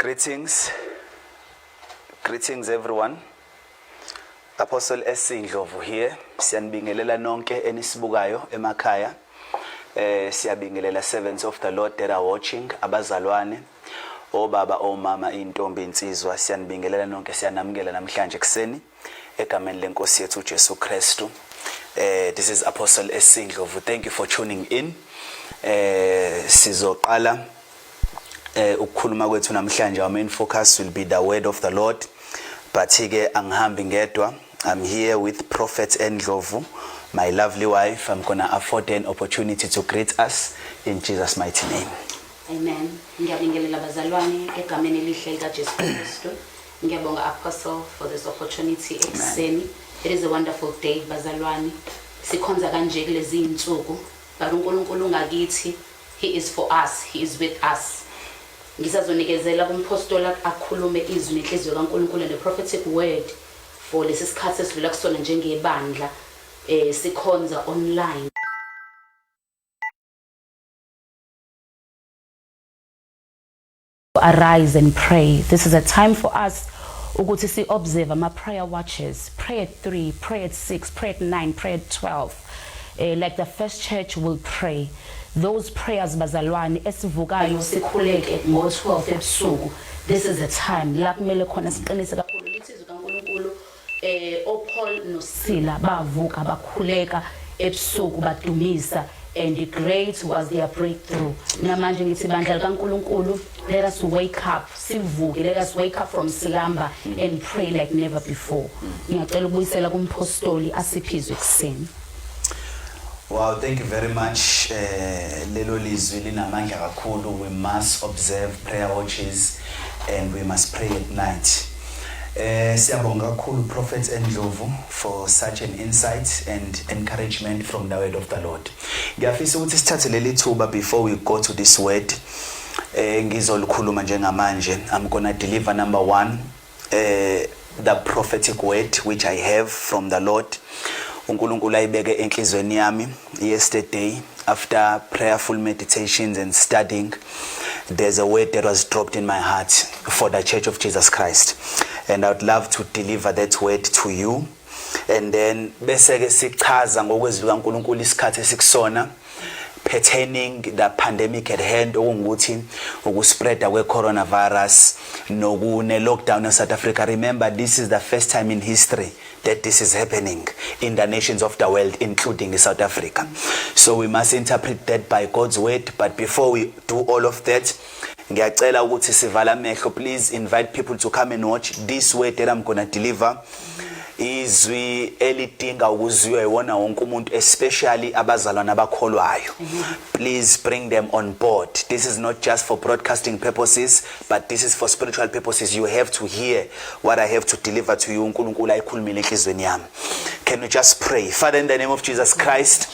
Greetings everyone. Apostle Ndlovu here. Siyanibingelela nonke enisibukayo emakhaya. Siyabingelela servants of the Lord that are watching, abazalwane, obaba, omama, intombi, insizwa. Siyanibingelela nonke, siyanamukela namhlanje ekseni egameni lenkosi yethu Jesu Kristu. This is Apostle Ndlovu. Thank you for tuning in. Sizoqala ukukhuluma kwethu namhlanje. Our main focus will be the word of the Lord. But ke angihambi ngedwa. I'm here with Prophet Ndlovu, my lovely wife. I'm going to afford an opportunity to greet us in Jesus' mighty name. Amen. Ngiyabingelela bazalwane egameni elihle lika Jesu Kristu. Ngiyabonga Apostle for this opportunity ekseni. It is a wonderful day bazalwane. Sikhonza kanje kulezi insuku. But uNkulunkulu ngakithi, he is for us, he is with us. Ngisazonikezela kumpostoli akhulume izwi nenhliziyo kaNkulunkulu and the prophetic word for lesi sikhathi esidlula kusona njengebandla sikhonza online. Arise and pray. This is a time for us ukuthi si observe ama prayer watches. Pray at 3, pray at 6, pray at 9, pray at 12. Like the first church will pray. Those prayers bazalwane esivukayo sikhuleke ngo-12 ebusuku. This is a time la kumele khona siqinise kakhulu lithizwe kaNkulunkulu. Paul no Sihle bavuka bakhuleka ebusuku badumisa, and great was their breakthrough. Namanje ngithi bandla kaNkulunkulu, let us wake up, sivuke, let us wake up from slumber and pray like never before. Ngiyacela ukubuyisela kumpostoli asiphizwe ekseni. Wow, thank you very much. Lelo lizwi linamandla kakhulu. We must observe prayer watches and we must pray at night. Siyabonga kakhulu Prophet Ndlovu for such an insight and encouragement from the word of the Lord. Ngiyafisa ukuthi sithathe leli thuba before we go to this word. Ngizolukhuluma njengamanje. I'm going to deliver number 1, the prophetic word which I have from the Lord. uNkulunkulu ayibeke enhlizweni yami yesterday after prayerful meditations and studying. There's a word that was dropped in my heart for the Church of Jesus Christ, and I would love to deliver that word to you. And then bese ke sichaza ngokwezwi kaNkulunkulu isikhathi esikusona pertaining the pandemic at hand, okungukuthi ukuspreada kwe coronavirus nokune lockdown in South Africa. Remember, this is the first time in history that this is happening in the nations of the world, including South Africa. So we must interpret that by God's word. But before we do all of that, ngiyacela ukuthi sivala amehlo. Please invite people to come and watch this word that I'm going to deliver. Izwi elidinga ukuzwiwa yiwona wonke umuntu, especially abazalwana abakholwayo. Please bring them on board. This is not just for broadcasting purposes, but this is for spiritual purposes. You have to hear what I have to deliver to you. uNkulunkulu ayikhulumile enhlizweni yami. Can we just pray? Father, in the name of Jesus Christ,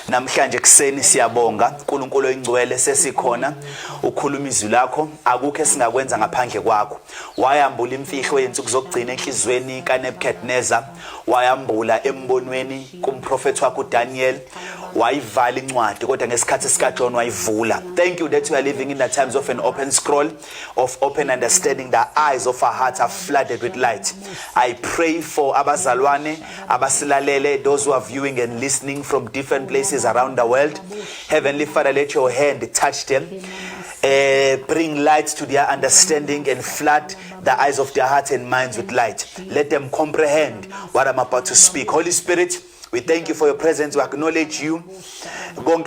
namhlanje kuseni siyabonga uNkulunkulu oyingcwele sesikhona ukhuluma izwi lakho. Akukho esingakwenza ngaphandle kwakho. Wayambula imfihlo yensuku zokugcina enhlizweni kaNebukadnezar, wayambula embonweni kumprofeti wakho Daniel, wayivala incwadi kodwa ngesikhathi sika John wayivula. Thank you that we are living in the times of an open scroll, of open understanding. The eyes of our hearts are flooded with light. I pray for abazalwane abasilalele, those who are viewing and listening from different places around the world. Heavenly Father, let your hand touch them, bring light to their understanding and flood the eyes of their hearts and minds with light. Let them comprehend what I'm about to speak. Holy Spirit, we thank you for your presence. We acknowledge you. Let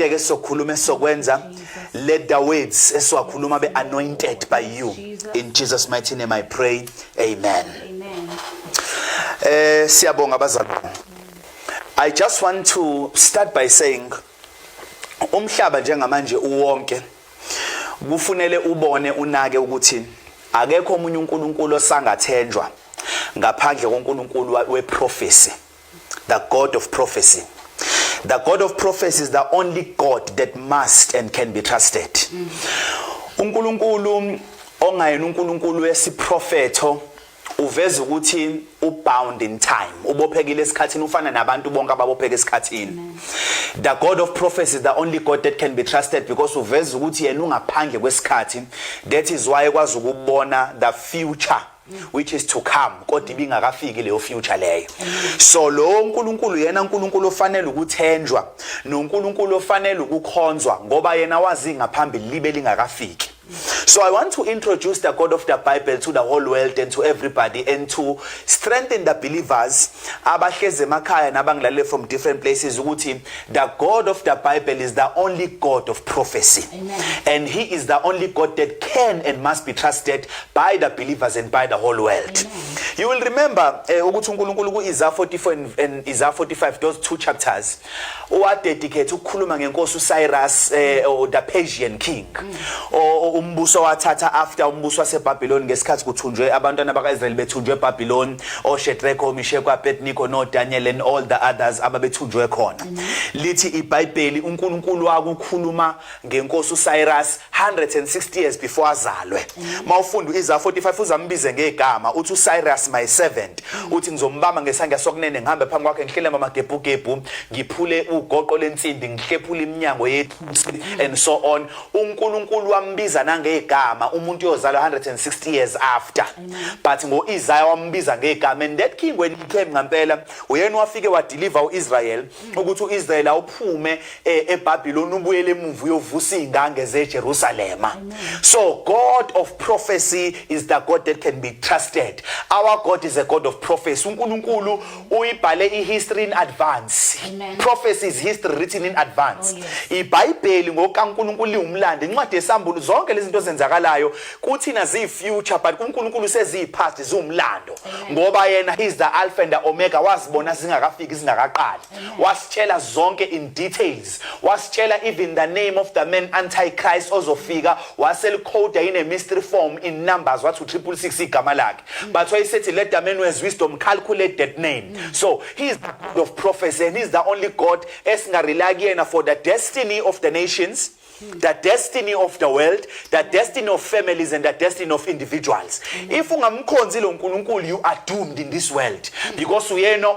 the words be anointed by you. In Jesus' mighty name I pray. Amen. I just want to start by saying, umhlaba njengamanje uwonke kufunele ubone unake ukuthi akekho omunye uNkulunkulu osangathenjwa ngaphandle koNkulunkulu weProphecy, the God of prophecy. The God of prophecy is the only God that must and can be trusted. uNkulunkulu ongayena uNkulunkulu wesiprofetho uveza ukuthi bound in time, ubophekile esikhathini ufana nabantu bonke ababopheke esikhathini. The God of prophecy is the only God that can be trusted because uveza ukuthi yena ungaphandle kwesikhathi. That is why ekwazi ukubona the future which is to come kodwa ibingakafiki leyo future leyo. So lo uNkulunkulu yena uNkulunkulu ofanele ukuthenjwa noNkulunkulu ofanele ukukhonzwa ngoba yena wazi ngaphambili libe lingakafiki. So I want to introduce the God of the Bible to the whole world and to everybody and to strengthen the believers abahleze emakhaya nabangilale from different places ukuthi the God of the Bible is the only God of prophecy. Amen. And he is the only God that can and must be trusted by the believers and by the whole world. Amen. You will remember ukuthi uNkulunkulu ku-Isaiah 44 and Isaiah 45, those two chapters uwadedicate ukukhuluma ngenkosi uCyrus or the Persian king umbuso wathatha after umbuso waseBabylon ngesikhathi kuthunjwe abantwana bakaIsrael bethunjwe eBabylon oShadrach, oMeshach, Abednego no Daniel and all the others ababethunjwe khona. Lithi iBhayibheli uNkulunkulu wakukhuluma ngenkosi uCyrus 160 years before azalwe. Mawufunda uIsaiah 45 uzambize ngegama uthi uCyrus my servant uthi ngizombamba ngesandla sokunene ngihambe phambi kwakhe ngihlele amagebhugebhu ngiphule ugoqo lensimbi ngihlephule iminyango yethusi and so on. uNkulunkulu wambiza nangegama umuntu yozalwa 160 years after. But ngoIsaiah wambiza ngegama and that king when he came ngampela uyena wafike wadeliver uIsrael ukuthi uIsrael awuphume eBabylon ubuyele emuva uyovusa ingange zeJerusalem. So God of prophecy is the God that can be trusted. Our God is a God of prophecy. uNkulunkulu uyibhale ihistory in advance. Amen. Prophecy is history written in advance. Oh, yes. iBhayibheli ngokaNkulunkulu liwumlando incwadi yesambulu zonke lezi zinto zenzakalayo kuthina ziyi-future but uNkulunkulu seziyi-past ziwumlando ngoba yena he is the alpha and the omega wazibona zingakafiki zingakaqali wasitshela zonke in details wasitshela even the name of the man antichrist ozofika waselikhoda in a mystery form in numbers wathi 666 igama lakhe but why said let the man who has wisdom calculate that name. So he is the God of prophecy and he is the only God esingarely kuyena for the destiny of the nations, the destiny of the world, the destiny of families and the destiny of individuals. If ungamkhonzi lo uNkulunkulu you are doomed in this world because uyena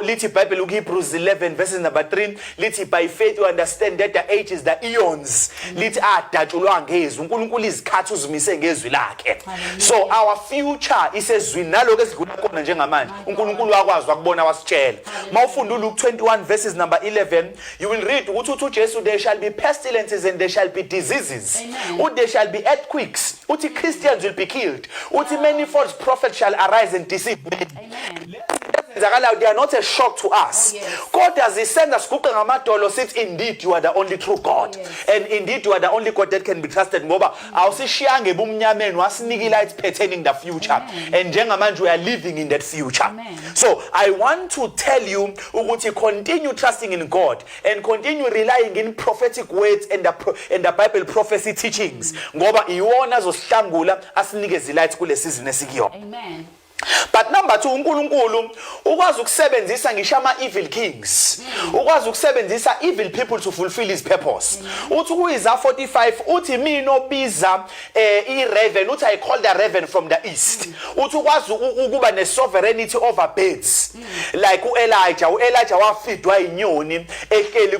lithi Bible Hebrews 11 verses number 3 lithi by faith you understand that the ages the eons lithi adatshulwa ngezwi uNkulunkulu izikhathi uzimise ngezwi lakhe. So our future isezwini naloko esidlula khona njengamanje uNkulunkulu wakwazi ukubona wasitshela. Mawufunda uLuke 21 verses number 11 you will read ukuthi uJesu there shall be pestilences and there shall be diseases. There shall be earthquakes. Christians will be killed. Many false prophets shall arise and deceive many. They are not a shock to us. God has sent us says indeed you are the only true God. And indeed you are the only God that can be trusted. Ngoba awusishiyange bumnyameni wasinikila it's pertaining the future. And njengamanje we are living in that future. So I want to tell you ukuthi continue trusting in God and continue relying in prophetic words and the Bible prophecy teachings. Ngoba iwona zosihlangula asinikeze light kule season esikiyo. Amen. But number 2 uNkulunkulu ukwazi ukusebenzisa ngisho ama-evil kings ukwazi ukusebenzisa evil people to fulfill his purpose. Uthi kuIsaiah 45 uthi mina obiza i-raven uthi I call the raven from the east. Uthi ukwazi ukuba ne-sovereignty over birds like uElijah wafidwa inyoni ehleli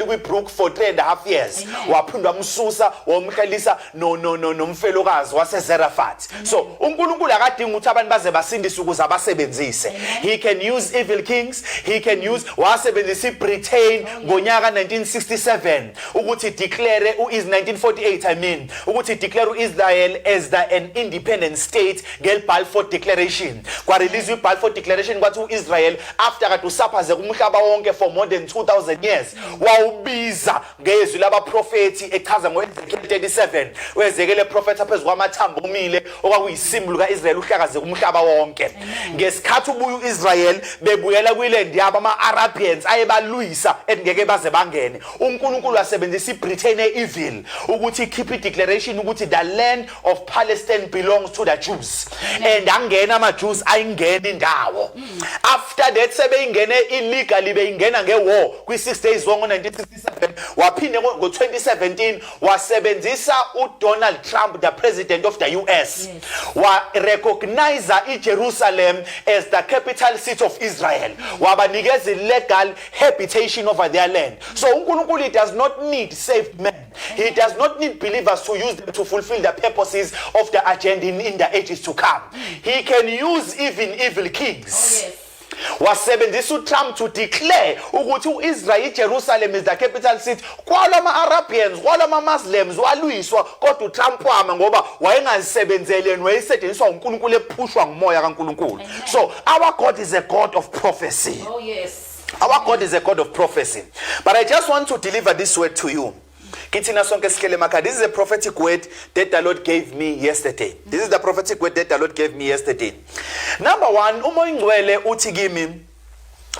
kwibrook for 3.5 years waphindwa amsusa wamhlelisa nomfelokazi waseZerafat. So uNkulunkulu akadinga ukuthi abantu baze basindise ukuze abasebenzise. He can use evil kings, he can use wasebenzisa iBritain ngonyaka 1967 ukuthi declare 1948 ukuthi declare uIsrael as an independent state ngeBalfour Declaration. Kwa release iBalfour Declaration kwathi uIsrael after kade usaphaze kumhlaba wonke for more than 2000 years wawubiza ngezwi labaprofeti echaza ngoEzekiel 37 uEzekiel prophet phezulu kwamathambo umile okwakuyisimulu kaIsrael uhlakaze kumhlaba wonke. Ngesikhathi ubuya uIsrael bebuyela kwiland yabo ama-Arabians ayebalwisa engeke baze bangene. uNkulunkulu wasebenzisa iBritain evil ukuthi keep declaration ukuthi the land of Palestine belongs to the Jews. And angena ama-Jews ayingena ngenye indawo. After that sebeyingene illegally beyingena ngewar kwi 6 days war ngo1967 waphinde ngo2017 wasebenzisa uDonald Trump, the president of the US, wa recognize iJerusalem as the capital city of Israel, wabanikeza legal habitation over their land. So uNkulunkulu does not need saved men. He does not need believers to use them to fulfill the purposes of the agenda in the ages to come. He can use even evil kings. Wasebenzisa uTrump to declare ukuthi uIsrael, Jerusalem is the capital city. Kwalama Arabians, kwalama Muslims walwiswa kodwa uTrump wama ngoba wayengazisebenzele wayesetshenziswa uNkulunkulu ephushwa ngumoya kaNkulunkulu. So our God is a God of prophecy. Oh yes. Our God is a God of prophecy. But I just want to deliver this word to you. This is a prophetic word that the Lord gave me yesterday. This is the prophetic word that the Lord gave me yesterday. Number one,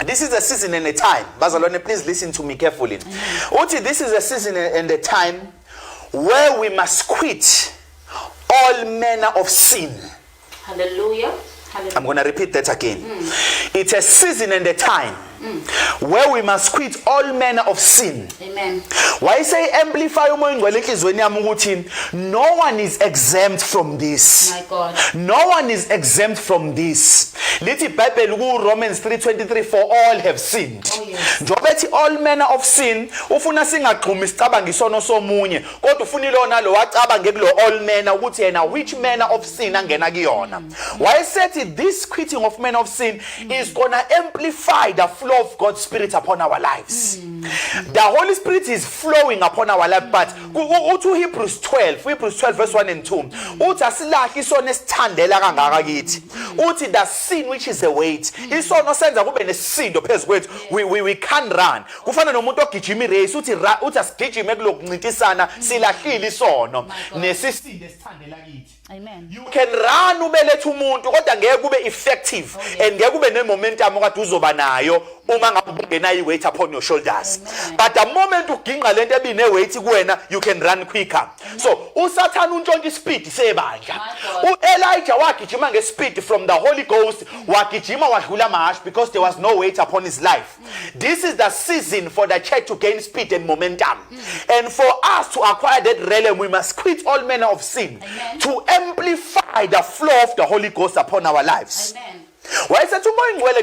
this is a season and a time. Bazalwane, please listen to me carefully. This is a season and a time where we must quit all manner of sin. Hallelujah. I'm going to repeat that again. It's a season and a time where we must quit all manner of sin. Amen. Why say amplify? No one is exempt from this. My God. No one is exempt from this. Little Bible Romans 3:23, for all have sinned. Oh, yes. Njobethi all manner of sin ufuna singaqhumi sicabanga isono somunye kodwa ufuna ilona lo wacabanga kulo all manner ukuthi yena which manner of sin angena kuyona. Why said this quitting of manner of sin is gonna amplify the flow of God's Spirit upon our lives. The Holy Spirit is flowing upon our life, but to Hebrews 12 verse 1 and 2 uthi asilahli isono esithandela kangaka kithi uthi the sin which is a weight isono senza kube nesisindo phezukwethu we can't run kufana nomuntu ogijima irace uthi asigijime kulokuncintisana silahlile isono nesisindo esithandela kithi. Amen. You can run ubelethe umuntu kodwa ngeke kube effective and ngeke kube nemomentum okade uzoba nayo uma ngabe ungenayo iweight upon your shoulders. But the moment uginqa lento ebine weight kuwena you can run quicker. So uSathana untshontsha ispeed sebandla. uElijah wagijima ngespeed from the Holy Ghost wagijima wadlula amahashi because there was no weight upon his life. This is the season for the church to gain speed and momentum. And for us to acquire that realm we must quit all manner of sin to amplify the flow of the Holy Ghost upon our lives. Amen. Why is it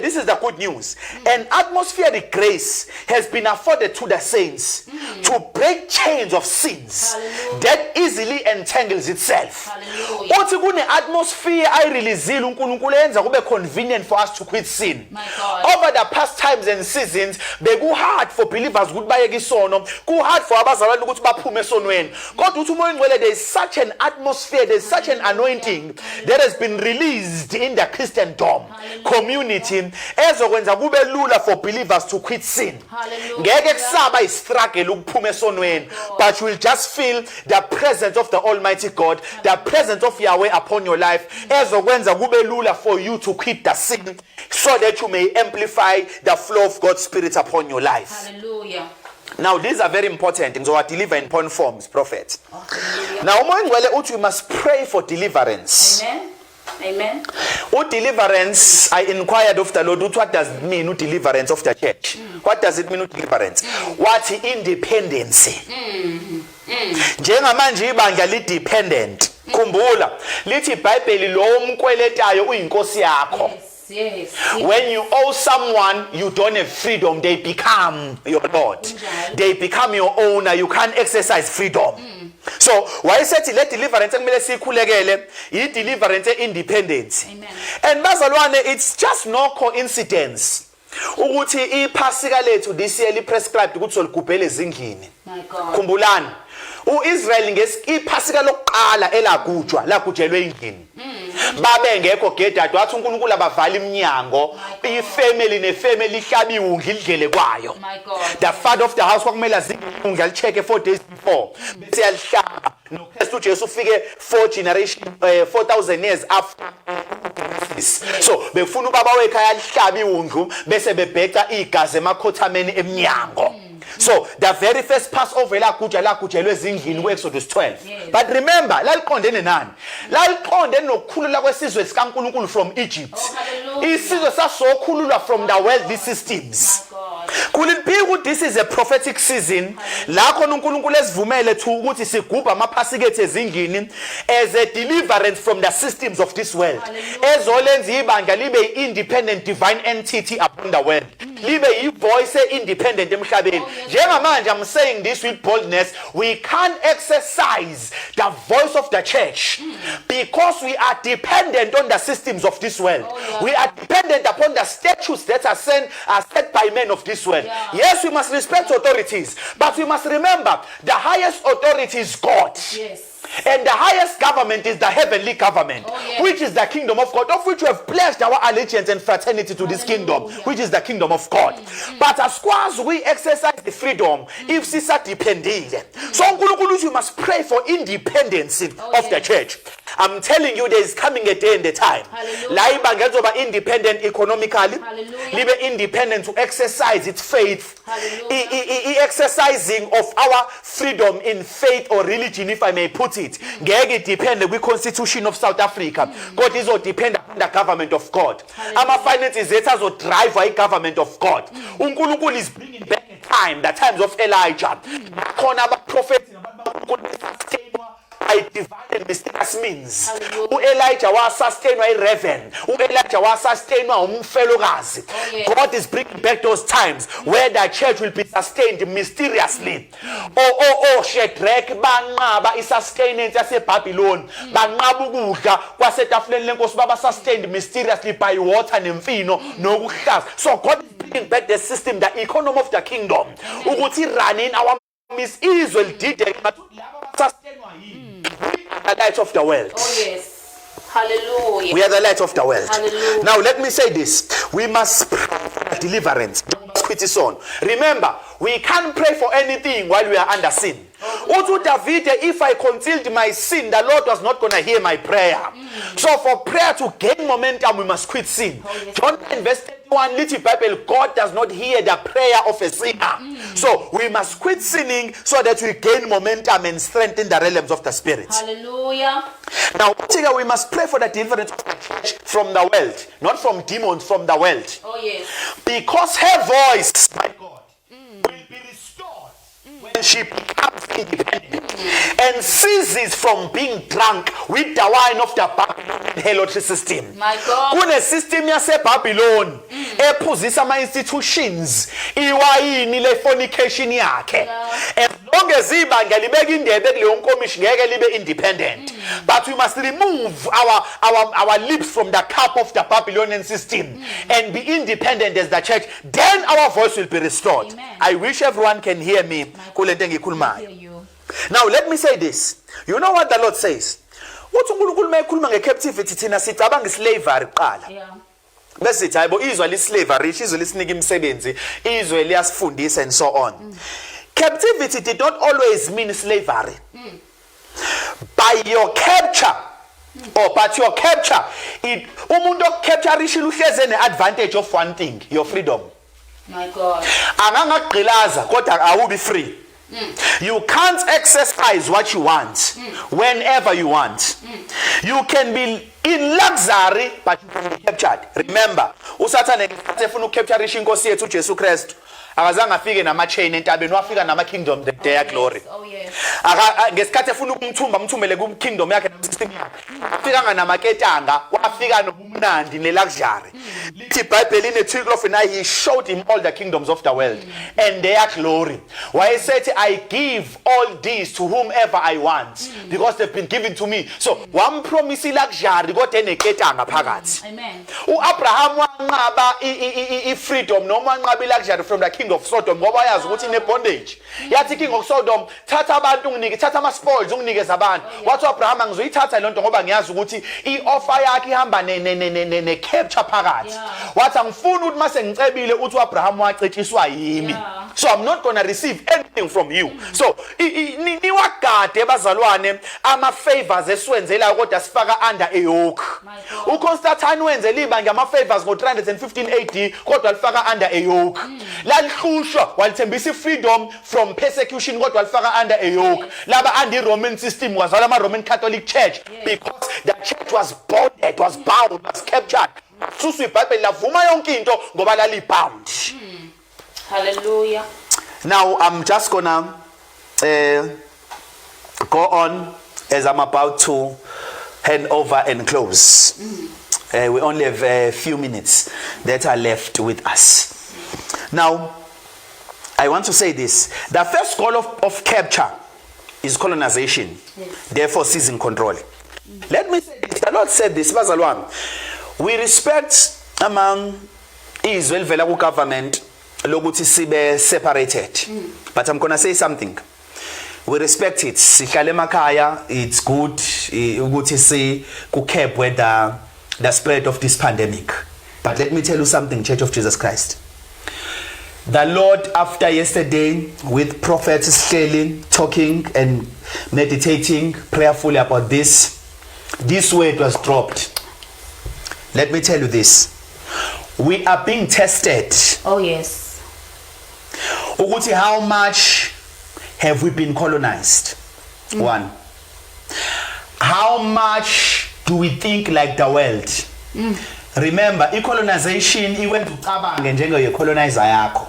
this is the good news. An atmospheric grace has been afforded to the saints to break chains of sins that easily entangles itself. Uthi kune atmosphere ayireleasile uNkulunkulu enza kube convenient for us to quit sin. Over the past times and seasons beku hard for believers ukuthi bayeke isono, ku hard for abazalwane ukuthi baphume esonweni. Kodwa uthi umoya ngcwele there is such an atmosphere, there is such an anointing that has been released in the Christendom community ezokwenza kube lula for believers to quit sin. Ngeke kusaba istruggle ukuphuma esonweni, but you will just feel the presence of the Almighty God, the presence of Yahweh upon your life ezokwenza kube lula for you to quit the sin so that you may amplify the flow of God's Spirit upon your life. Hallelujah. Now these are very important things. So I deliver in point forms, prophet. Now we must pray for deliverance. Amen. Amen. Deliverance, I inquired of the Lord, what does it mean, deliverance of the church? What does it mean, deliverance? What independence? Njengamanje ibandla li-dependent. Khumbula, lithi iBhayibheli lo umkweletayo uyinkosi yakho. Yes. When you owe someone, you don't have freedom, they become your Lord. They become your owner, you can't exercise freedom. So why said let deliverance kumele sikhulekele yi deliverance independence. And bazalwane, it's just no coincidence ukuthi iphasika lethu this year li prescribed ukuthi soligubhele ezindlini. My God. Khumbulani uIsrael iphasika lokuqala elagujwa lagujelwe endlini. Babe ngekho gedade wathi uNkulunkulu abavala iminyango ifamily nefamily ihlabiwe undla idlele kwayo. The father of the house kwakumele azingundla alicheke 4 days before bese yalihlaba noKristu uJesu ufike 4,000 years after. So befuna ubaba wekhaya alihlabi undlu bese bebheca igazi emakhothameni eminyango. So the very first Passover lakujelwe ezindlini ku-Exodus 12. Yes. But remember, laliqondene nani? Laliqondene nokukhululwa kwesizwe sikaNkulunkulu from Egypt. hallelujah. Isizwe sasokhululwa from the worldly systems. My God. Could it be that this is a prophetic season la khona uNkulunkulu esivumele thu ukuthi sigubha amaphasikethi ezingini as a deliverance from the systems of this world? Ezolenza ibandla libe independent divine entity upon the world. Libe ivoice independent emhlabeni. Njengamanje I'm saying this with boldness, we can't exercise the voice of the church because we are dependent on the systems of this world. We are dependent upon the statutes that are set by men of this world. Yes, we must respect authorities, but we must remember the highest authority is God. Yes. And the highest government is the heavenly government, which is the kingdom of God, of which we have pledged our allegiance and fraternity to this kingdom, which is the kingdom of God. But as far as we exercise the freedom, if sisa dependile, so we must pray for independence of the church. I'm telling you, there is coming a day and a time. Laiba ngezoba independent economically, libe independent to exercise its faith, exercising of our freedom in faith or religion, if I may put it. Ngeke depend on the constitution of South Africa. God is all depend on the government of God. Our finances will drive by government of God. uNkulunkulu is bringing back a time, the times of Elijah. Khona abaprofeti by divine and mysterious means. Elijah was sustained by Reverend. Elijah was sustained by umfelokazi. God is bringing back those times where the church will be sustained mysteriously. Shedrach banqaba isustenance yaseBabylon. Banqaba ukudla kwasetafuleni lenkosi baba sustained mysteriously by water nemfino nokuhlaza. So God is bringing back the system, the economy of the kingdom. Ukuthi running our Miss Israel did the light of the world. Oh yes. Hallelujah. We are the light of the world. Hallelujah. Now let me say this. We must pray for deliverance. Quit this on. Remember, we can't pray for anything while we are under sin. Utu David, if I concealed my sin, the Lord was not going to hear my prayer. So for prayer to gain momentum, we must quit sin. Don't invest one little Bible. God does not hear the prayer of a sinner. So we must quit sinning so that we gain momentum and strengthen the realms of the spirit. Hallelujah. Now, we must pray for the deliverance of the church from the world, not from demons, from the world. Oh yes. Because her voice, my God, will be restored when she becomes independent and ceases from being drunk with the wine of the Babylonian helotry system. My God. Kune system yaseBabylon ephuzisa ama-institutions iwayini le-fornication yakhe. As long as ibandla libeka indebe kuleyo nkomishi ngeke libe independent. But we must remove our lips from the cup of the Babylonian system and be independent as the church. Then our voice will be restored. Amen. I wish everyone can hear me. Hear you. Now let me say this. You know what the Lord says? Uthi uNkulunkulu mayekhuluma nge-captivity thina sicabanga islavery kuqala. Yeah. Bese sithi hayibo izwe lislavery, izwe lisinika imisebenzi, izwe liyasifundisa and so on. Captivity did not always mean slavery. By your capture, but your capture, umuntu okupcapture ishilo uhleze ne-advantage of one thing, your freedom. My God. Angangagqilaza kodwa awubi free. You can't exercise what you want whenever you want. You can be in luxury but you can be captured. Remember, uSathane efuna ukupcapture inkosi yethu uJesu Kristu. Akazange afike nama-chain entabeni, wafika nama-kingdom the day of glory. Oh yes. Ngesikhathi efuna umthumele ku-kingdom yakhe system yakhe, wafikanga namaketanga, wafika nobumnandi ne-luxury. Lithi iBhayibheli ine-twinkle of an eye, he showed him all the kingdoms of the world and their glory. Wayesethi, I give all these to whomever I want because they've been given to me. So wampromise luxury kodwa eneketanga phakathi. Amen. U-Abraham wanqaba i-freedom noma wanqaba i-luxury from the king of Sodom ngoba yazi ukuthi ine-bondage. Yathi king of Sodom, thatha abantu unginike, thatha ama-spoils unginikeze abantu. Wathi u-Abraham ngizoyithatha lento ngoba ngiyazi ukuthi i-offer yakhe ihamba ne-capture phakathi. Wathi angifuni ukuthi mase ngicebile uthi u-Abraham wacetshiswa yimi. So I'm not going to receive anything from you. So niwagade bazalwane ama-favors esiwenzelayo kodwa sifaka under a yoke. uConstantine wenzela ibanga ama-favors ngo-315 AD kodwa lifaka under a yoke. wahlushwa walithembisa freedom from persecution kodwa walifaka under a yoke laba under Roman system wazala ama Roman Catholic Church because the church was bonded, was bound, was captured. Susu iBhayibheli lavuma yonke into ngoba lali bound. Hallelujah. Now I'm just gonna go on as I'm about to hand over and close. We only have a few minutes that are left with us. Now, I want to say this. The first goal of capture is colonization. Yes. Therefore, seizing control. Let me say this. The Lord said this. We respect among Israel vela government lokuthi sibe separated. But I'm going to say something. We respect it. Sihlale emakhaya, it's good ukuthi si ku cap with the spread of this pandemic. But let me tell you something, Church of Jesus Christ. The Lord, after yesterday, with prophets Sihle talking and meditating prayerfully about this word was dropped. Let me tell you this. We are being tested. Oh yes. Ukuthi, how much have we been colonized? One. How much do we think like the world? Remember, colonization iwent ucabange njenge colonizer yakho.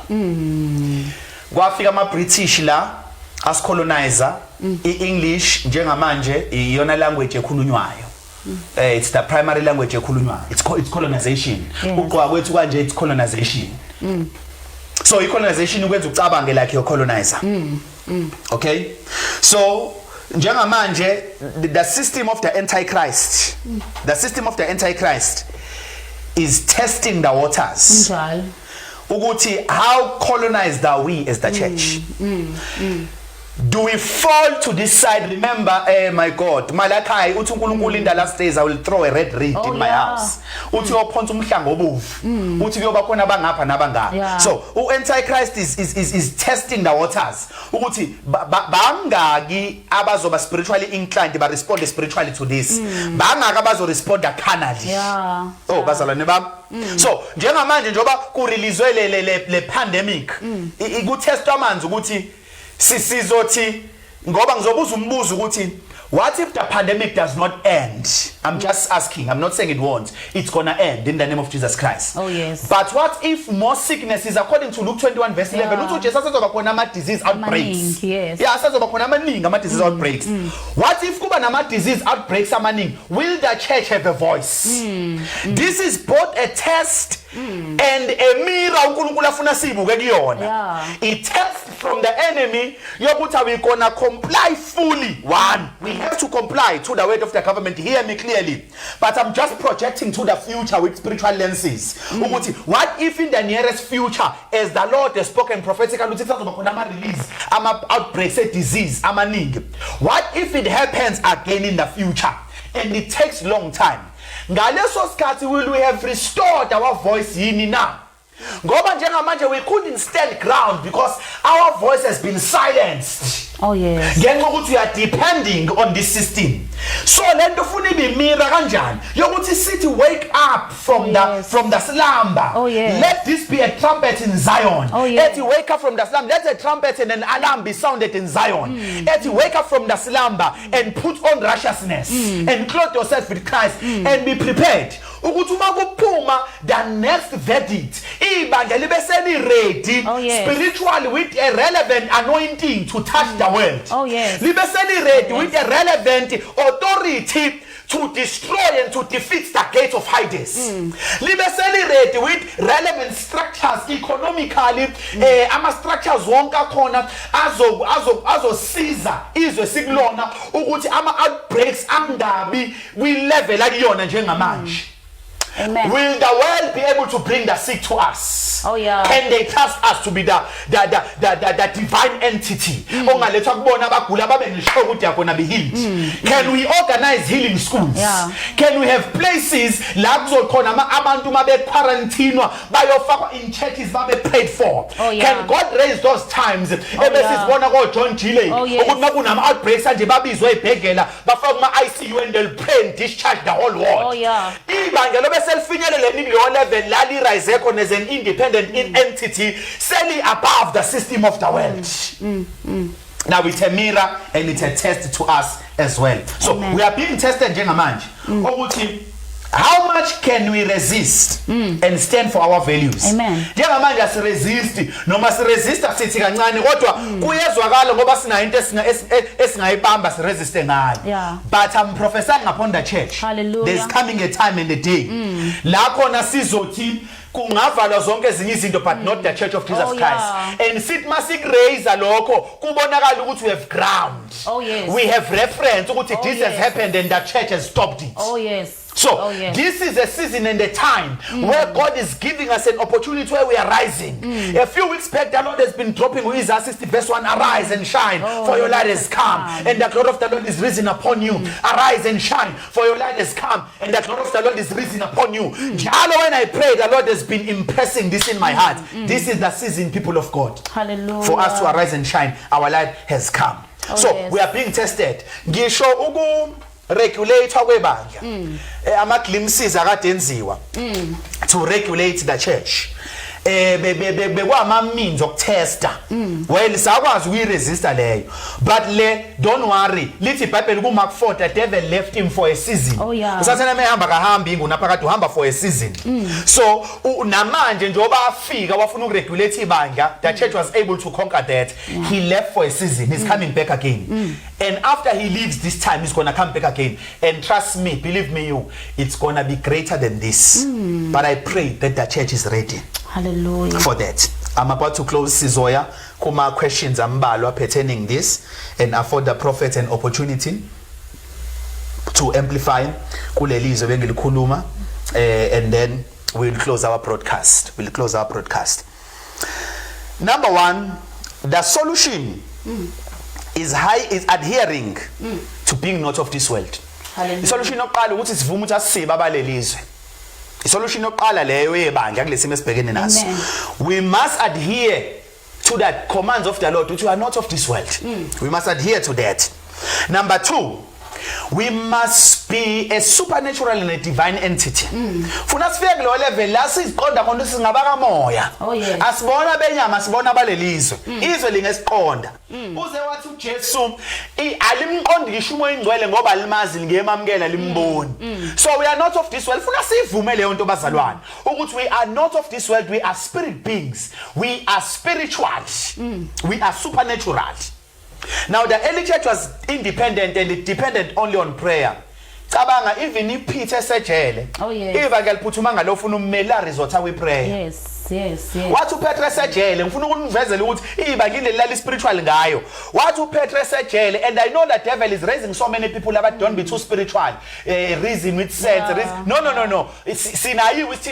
Kwafika ama British la as colonizer, English njengamanje iyona language ekhulunywayo. It's the primary language ekhulunywayo. It's colonization. Uqwa kwethu kanje it's colonization. So colonization ukwenza ucabange like your colonizer. Okay? So njengamanje the system of the antichrist, is testing the waters. Ukuthi, how colonized are we as the church? Do we fall to this side? Remember, my God, Malachi, uthi uNkulunkulu in the last days I will throw a red reed in my house. Uthi uyophonsa umhlango obovu. Uthi kuyoba khona abangapha nabangapha. So, Antichrist is testing the waters. Ukuthi bangaki abazoba spiritually inclined ba respond spiritually to this. Bangaki abazo respond carnally. Oh, bazalwane bami. So, njengamanje njoba ku release le pandemic, iku test amanzi ukuthi sizothi ngoba ngizobuza umbuzo ukuthi what if the pandemic does not end? I'm just asking. I'm not saying it won't. It's gonna end in the name of Jesus Christ. Oh yes. But what if more sicknesses, according to Luke 21 verse 11, uthi Jesus sazoba khona ama disease outbreaks. Yes. Yeah, sazoba khona amaningi ama disease outbreaks. What if kuba nama disease outbreaks amaningi? Will the church have a voice? This is both a test and a mirror uNkulunkulu afuna sibuke kuyona. It test from the enemy yokuthi we gonna comply fully. One, we have to comply to the word of the government. Hear me clearly. But I'm just projecting to the future with spiritual lenses. What if in the nearest future, as the Lord has spoken prophetically, release outbreaks of disease, what if it happens again in the future and it takes long time? Ngaleso sikhathi will we have restored our voice yini na? Ngoba njengamanje we couldn't stand ground because our voice has been silenced. Oh yes. Ngenxa ukuthi we are depending on this system. So lento ufuna ibe mirror kanjani yokuthi sithi wake up from the slumber. Oh yes. Let this be a trumpet in Zion. Oh yes. Let wake up from the slumber. Let a trumpet and an alarm be sounded in Zion. Let wake up from the slumber and put on righteousness and clothe yourself with Christ and be prepared. Ukuthi uma kuphuma the next verdict ibandla libe seli ready spiritually with a relevant anointing to touch the world. Oh yes. Libe seli ready with a relevant authority to destroy and to defeat the gates of Hades. Libe seli ready with relevant structures economically, ama structures wonke akhona azosiza izwe sikulona ukuthi ama outbreaks angabi we level akuyona njengamanje. Amen. Will the world be able to bring the sick to us? Oh yeah. Can they trust us to be the divine entity? Ongalethwa kubona abagula babe ngisho ukuthi yakona be healed. Can we organize healing schools? Yeah. Can we have places la kuzokhona abantu mabe quarantinwa bayofakwa in churches babe prayed for? Oh, yeah. Can God raise those times? Ebesizibona ko John Sihle ukuthi nakunama outbreaks anje babizwe ebhegela bafaka kuma ICU and they'll pray and discharge the whole world. Oh yeah. Ibandla bese lifinyelele kuleyo level la li rise khona as an independent entity selling above the system of the world. Now it's a mirror and it's a test to us as well. So we are being tested njengamanje ukuthi how much can we resist and stand for our values? Amen. Njengamanje asiresist noma siresista sithi kancane kodwa kuyezwakala ngoba sina into esingayibamba siresiste ngayo. Yeah. But I'm prophesying upon the church. Hallelujah. There's coming a time and a day la khona sizothi kungavalwa zonke ezinye izinto but not the church of Jesus Christ. Yeah. And sithi masik-raise lokho kubonakala ukuthi we have ground. Oh yes. We have reference ukuthi this yes. has happened and the church has stopped it. Oh yes. So this is a season and a time where God is giving us an opportunity where we are rising. A few weeks back, the Lord has been dropping with Isaiah 60 verse 1, arise and shine, for your light has come, and the glory of the Lord is risen upon you. Arise and shine, for your light has come, and the glory of the Lord is risen upon you. When I pray, the Lord has been impressing this in my heart. This is the season, people of God. Hallelujah. For us to arise and shine, our light has come. We are being tested. Regulator kwebandla ama glimpses akade enziwa to regulate the church bekwama means okutesta well sakwazi ukuyiresista leyo but don't worry lithi iBhayibheli ku Mark 4 the devil left him for a season. Usathana mehamba kahamba ingunaphakade uhamba for a season. So namanje njoba afika wafuna ukuregulate ibandla the church was able to conquer that. He left for a season. He's coming back again. And after he leaves this time he's going to come back again, and trust me, believe me it's going to be greater than this. But I pray that the church is ready. Hallelujah. For that. I'm about to close Sizoya. Kuma questions ambalwa pertaining this and afford the prophet an opportunity to amplify kulelizwe bengilikhuluma and then we'll close our broadcast. Number one, the solution is adhering to being not of this world. The solution yokuqala ukuthi sivume ukuthi asibe abalelizwe. The solution yokuqala leyo yebandla kulesimo esibhekene naso. We must adhere to the commands of the Lord, which we are not of this world. We must adhere to that. Number two, we must be a supernatural and a divine entity. Funa sifike kulo level la siziqonda khona singaba kamoya. Asibona benyama, asibona balelizwe. Izwe lingesiqonda. Uze wathi uJesu alimqondi ngisho umoya ingcwele ngoba limazi ngiyemamkela limboni. So we are not of this world. Funa sivume leyo nto bazalwane ukuthi we are not of this world. We are spirit beings. We are spiritual. We are supernatural. Now the early church was independent and it depended only on prayer. Cabanga even iPeter esejele. Iva ngaliphuthuma ngalofuna ummeli resort we pray. Yes. Wathi uPeter esejele ngifuna ukunivezela ukuthi ibangile lali spiritual ngayo. Wathi uPeter esejele, and I know that devil is raising so many people about don't be too spiritual. Reason with sense. No. Sinayi with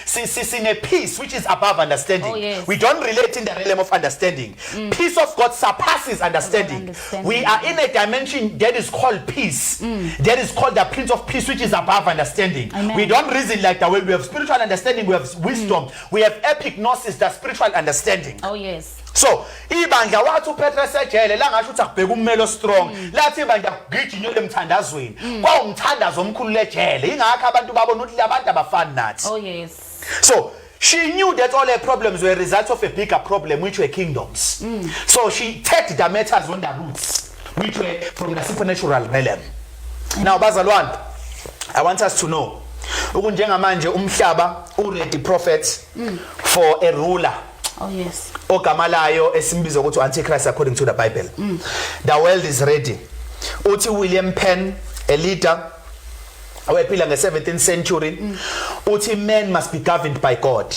sina peace which is above understanding. We don't relate in the realm of understanding. Peace of God surpasses understanding. We are in a dimension that is called peace. That is called the Prince of Peace, which is above understanding. We don't reason like that way. We have spiritual understanding, we have wisdom, we have epignosis, the spiritual understanding. So ibandla wathi uPeter esejele la ngasho ukuthi akubheka ummelo strong lathi ibandla kugijinywe lemthandazweni kwawumthandazo omkhulu lejele ingakho abantu babona ukuthi labantu abafani nathi. So she knew that all her problems were a result of a bigger problem, which were kingdoms. So she take the matters on the roots, which were from the supernatural realm. Now bazalwane, I want us to know ukunjengamanje umhlaba ready prophet for a ruler. Ogama layo esimbiza ukuthi Antichrist according to the Bible. The world is ready. Uthi William Penn, a leader owephila nge-17th century, uthi men must be governed by God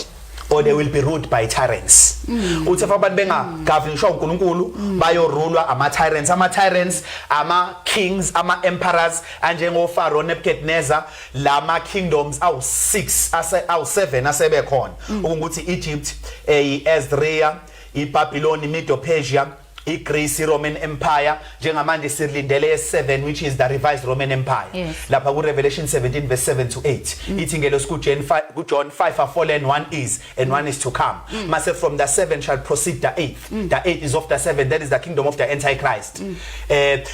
or they will be ruled by tyrants. Uthi abantu bengagovernishwa uNkulunkulu bayorulwa ama-tyrants. Ama-tyrants, ama-kings, ama-emperors anjengo-Pharaoh Nebuchadnezzar. Lama kingdoms awu-7 asebekhona ukuthi Egypt, i-Assyria, i-Babylon, Medo-Persia, i-Greece, Roman Empire. Njengamanje silindele ye-7 which is the revised Roman Empire. Lapha ku-Revelation 17 verse 7 to 8 ithi ngelosi ku-John 5 are fallen, one is and one is to come. Mase from the 7 shall proceed the 8th. The 8th is of the 7, that is the kingdom of the Antichrist.